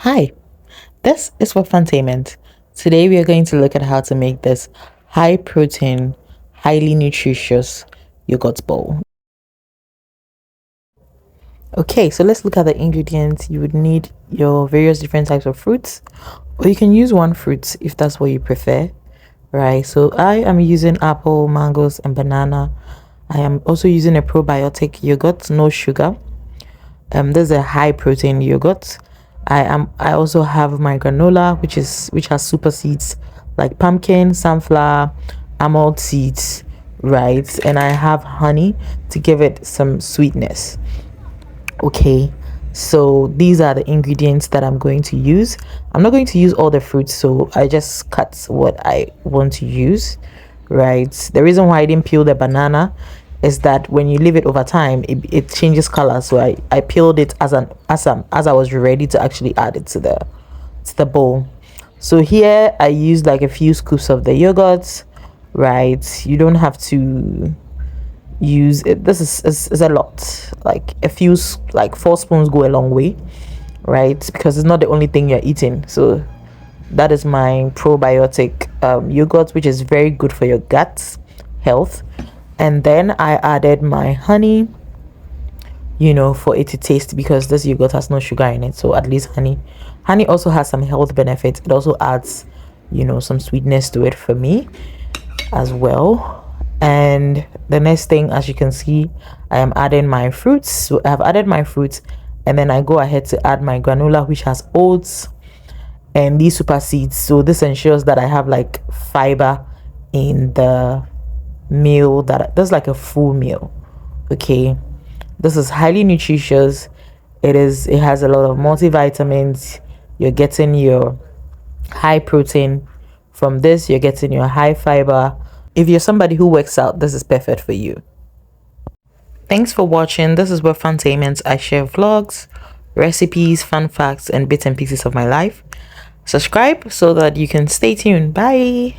Hi, this is Webfuntaiment. Today we are going to look at how to make this high protein, highly nutritious yogurt bowl. Okay, so let's look at the ingredients. You would need your various different types of fruits, or you can use one fruit if that's what you prefer, right? So I am using apple, mangoes, and banana. I am also using a probiotic yogurt, no sugar. This is a high protein yogurt. I also have my granola, which has super seeds like pumpkin, sunflower, almond seeds, right? And I have honey to give it some sweetness. Okay, so these are the ingredients that I'm going to use. I'm not going to use all the fruits, so I just cut what I want to use, right? The reason why I didn't peel the banana is that when you leave it over time, it changes color. So I peeled it as I was ready to actually add it to the bowl. So here I used like a few scoops of the yogurt, right? You don't have to use it. This is a lot. Like a few, like 4 spoons go a long way, right? Because it's not the only thing you're eating. So that is my probiotic yogurt, which is very good for your gut health. And then I added my honey, for it to taste, because this yogurt has no sugar in it. So at least honey also has some health benefits. It also adds some sweetness to it for me as well. And the next thing, as you can see, I am adding my fruits. So I have added my fruits, and then I go ahead to add my granola, which has oats and these super seeds. So this ensures that I have like fiber in the meal, that's like a full meal. Okay, this is highly nutritious. It has a lot of multivitamins. You're getting your high protein from this. You're getting your high fiber. If you're somebody who works out, this is perfect for you. Thanks for watching. This is Webfuntaiment. I share vlogs, recipes, fun facts, and bits and pieces of my life. Subscribe so that you can stay tuned. Bye.